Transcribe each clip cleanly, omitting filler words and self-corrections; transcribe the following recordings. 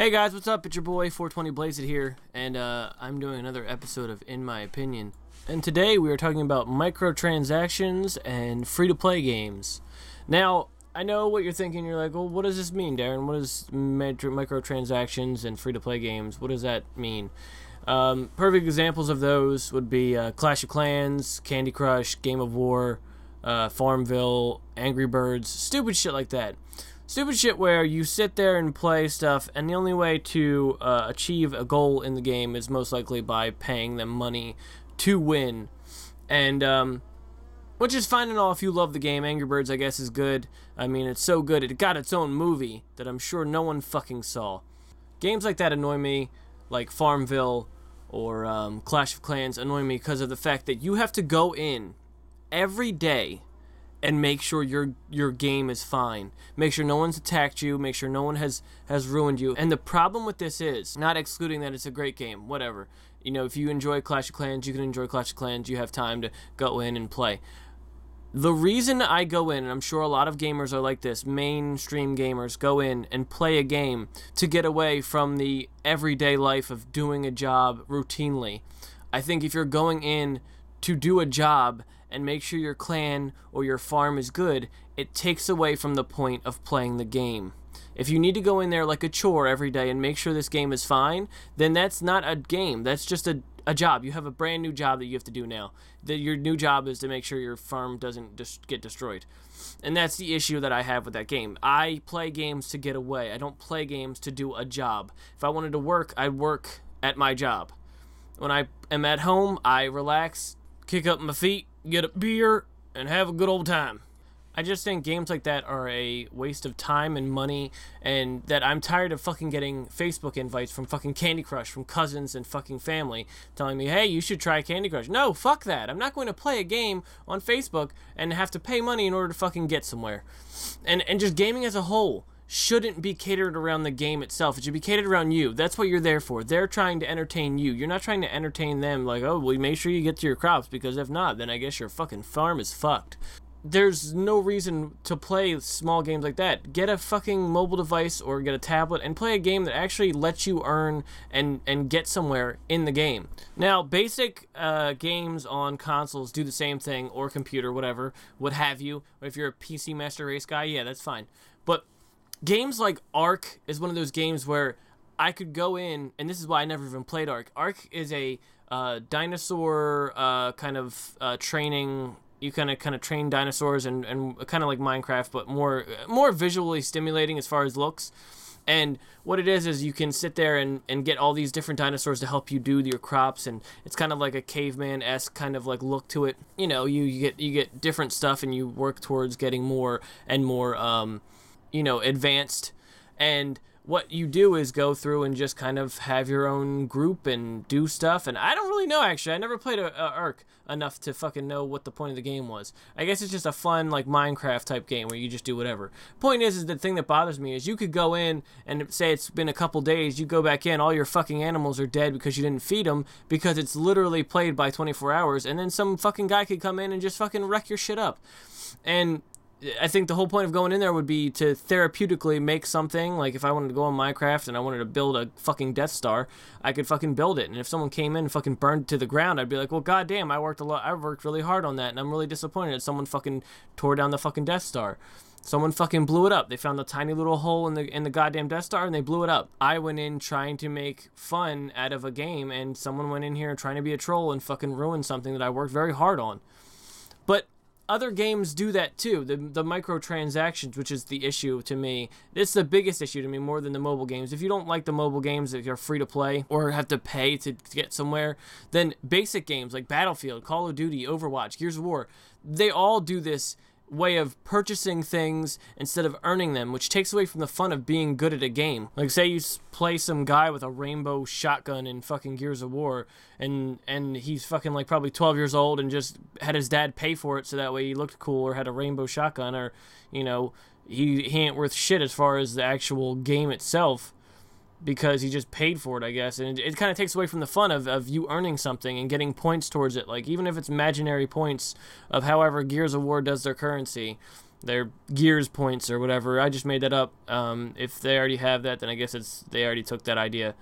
Hey guys, what's up? It's your boy 420 Blaze It here, and I'm doing another episode of In My Opinion. And today we are talking about microtransactions and free-to-play games. Now, I know what you're thinking. You're like, well, what does this mean, Darren? What does microtransactions and free-to-play games, what does that mean? Perfect examples of those would be Clash of Clans, Candy Crush, Game of War, Farmville, Angry Birds, stupid shit like that. Stupid shit where you sit there and play stuff, and the only way to achieve a goal in the game is most likely by paying them money to win. And, which is fine and all if you love the game. Angry Birds, I guess, is good. I mean, it's so good, it got its own movie that I'm sure no one fucking saw. Games like that annoy me, like Farmville or Clash of Clans annoy me because of the fact that you have to go in every day and make sure your game is fine. Make sure no one's attacked you. Make sure no one has ruined you. And the problem with this is, not excluding that it's a great game, whatever. You know, if you enjoy Clash of Clans, you can enjoy Clash of Clans. You have time to go in and play. The reason I go in, and I'm sure a lot of gamers are like this, mainstream gamers go in and play a game to get away from the everyday life of doing a job routinely. I think if you're going in to do a job and make sure your clan or your farm is good, it takes away from the point of playing the game. If you need to go in there like a chore every day and make sure this game is fine, then that's not a game. That's just a job. You have a brand new job that you have to do now. Your new job is to make sure your farm doesn't just get destroyed. And that's the issue that I have with that game. I play games to get away. I don't play games to do a job. If I wanted to work, I'd work at my job. When I am at home, I relax, kick up my feet, get a beer, and have a good old time. I just think games like that are a waste of time and money, and that I'm tired of fucking getting Facebook invites from fucking Candy Crush, from cousins and fucking family, telling me, hey, you should try Candy Crush. No, fuck that. I'm not going to play a game on Facebook and have to pay money in order to fucking get somewhere. And just gaming as a whole shouldn't be catered around the game itself. It should be catered around you. That's what you're there for. They're trying to entertain you. You're not trying to entertain them like, oh, well, make sure you get to your crops, because if not, then I guess your fucking farm is fucked. There's no reason to play small games like that. Get a fucking mobile device or get a tablet and play a game that actually lets you earn and get somewhere in the game. Now, basic games on consoles do the same thing, or computer, whatever, what have you. If you're a PC Master Race guy, yeah, that's fine. But games like Ark is one of those games where I could go in, and this is why I never even played Ark. Ark is a dinosaur kind of training. You kind of train dinosaurs and kind of like Minecraft, but more visually stimulating as far as looks. And what it is you can sit there and get all these different dinosaurs to help you do your crops, and it's kind of like a caveman-esque kind of like look to it. You know, you get different stuff, and you work towards getting more and more advanced. And what you do is go through and just kind of have your own group and do stuff. And I don't really know, actually. I never played a Ark enough to fucking know what the point of the game was. I guess it's just a fun, like, Minecraft type game where you just do whatever. Point is the thing that bothers me is you could go in and say it's been a couple days, you go back in, all your fucking animals are dead because you didn't feed them, because it's literally played by 24 hours, and then some fucking guy could come in and just fucking wreck your shit up. And I think the whole point of going in there would be to therapeutically make something. Like, if I wanted to go on Minecraft and I wanted to build a fucking Death Star, I could fucking build it. And if someone came in and fucking burned it to the ground, I'd be like, well, goddamn, I worked really hard on that, and I'm really disappointed that someone fucking tore down the fucking Death Star. Someone fucking blew it up. They found a tiny little hole in the goddamn Death Star, and they blew it up. I went in trying to make fun out of a game, and someone went in here trying to be a troll and fucking ruined something that I worked very hard on. But other games do that too. The microtransactions, which is the issue to me. It's the biggest issue to me, more than the mobile games. If you don't like the mobile games, if you're free to play or have to pay to get somewhere, then basic games like Battlefield, Call of Duty, Overwatch, Gears of War, they all do this way of purchasing things instead of earning them, which takes away from the fun of being good at a game. Like, say you play some guy with a rainbow shotgun in fucking Gears of War, and he's fucking like probably 12 years old and just had his dad pay for it so that way he looked cool or had a rainbow shotgun, or, you know, he ain't worth shit as far as the actual game itself, because he just paid for it, I guess. And it kind of takes away from the fun of you earning something and getting points towards it. Like, even if it's imaginary points of however Gears of War does their currency, their Gears points or whatever. I just made that up. If they already have that, then I guess they already took that idea.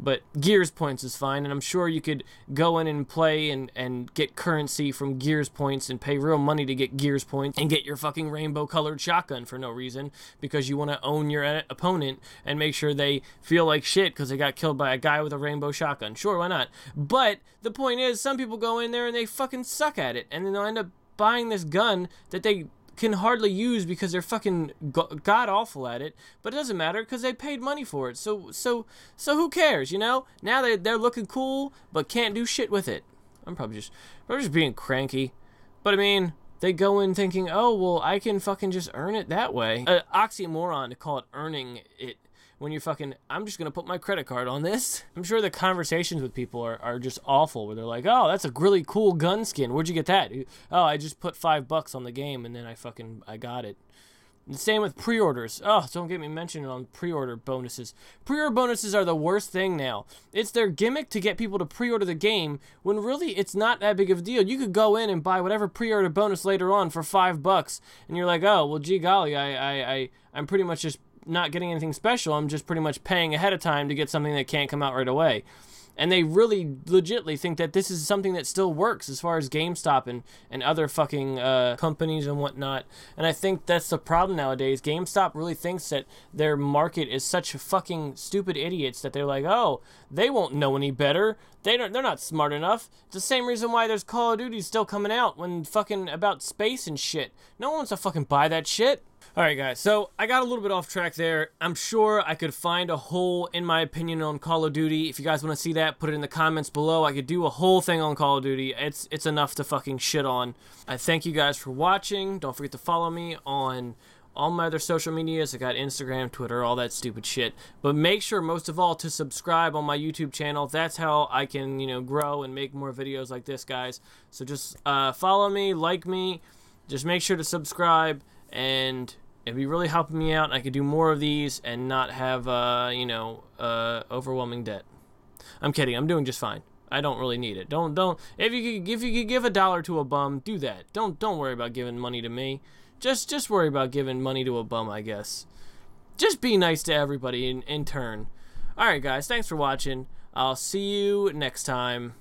But Gears points is fine, and I'm sure you could go in and play and get currency from Gears points and pay real money to get Gears points and get your fucking rainbow-colored shotgun for no reason because you want to own your opponent and make sure they feel like shit because they got killed by a guy with a rainbow shotgun. Sure, why not? But the point is, some people go in there and they fucking suck at it, and then they'll end up buying this gun that they can hardly use because they're fucking god awful at it, but it doesn't matter because they paid money for it. So who cares, you know? Now they're looking cool, but can't do shit with it. I'm probably just being cranky, but I mean, they go in thinking, oh well, I can fucking just earn it that way. Oxymoron to call it earning it. When you're fucking, I'm just going to put my credit card on this. I'm sure the conversations with people are just awful, where they're like, oh, that's a really cool gun skin. Where'd you get that? Oh, I just put $5 on the game, and then I got it. And the same with pre-orders. Oh, don't get me mentioned on pre-order bonuses. Pre-order bonuses are the worst thing now. It's their gimmick to get people to pre-order the game, when really it's not that big of a deal. You could go in and buy whatever pre-order bonus later on for $5, and you're like, oh, well, gee golly, I'm pretty much just not getting anything special. I'm just pretty much paying ahead of time to get something that can't come out right away. And they really legitimately think that this is something that still works as far as GameStop and other fucking companies and whatnot. And I think that's the problem nowadays. GameStop really thinks that their market is such fucking stupid idiots that they're like, oh, they won't know any better. They're not smart enough. It's the same reason why there's Call of Duty still coming out when fucking about space and shit. No one wants to fucking buy that shit. Alright guys, so I got a little bit off track there. I'm sure I could find a whole, in my opinion, on Call of Duty. If you guys want to see that, put it in the comments below. I could do a whole thing on Call of Duty. It's enough to fucking shit on. I thank you guys for watching. Don't forget to follow me on all my other social medias. I got Instagram, Twitter, all that stupid shit. But make sure, most of all, to subscribe on my YouTube channel. That's how I can, you know, grow and make more videos like this, guys. So just follow me, like me. Just make sure to subscribe, and it'd be really helping me out, and I could do more of these and not have, overwhelming debt. I'm kidding. I'm doing just fine. I don't really need it. Don't. If you could give $1 to a bum, do that. Don't worry about giving money to me. Just worry about giving money to a bum, I guess. Just be nice to everybody in turn. All right, guys. Thanks for watching. I'll see you next time.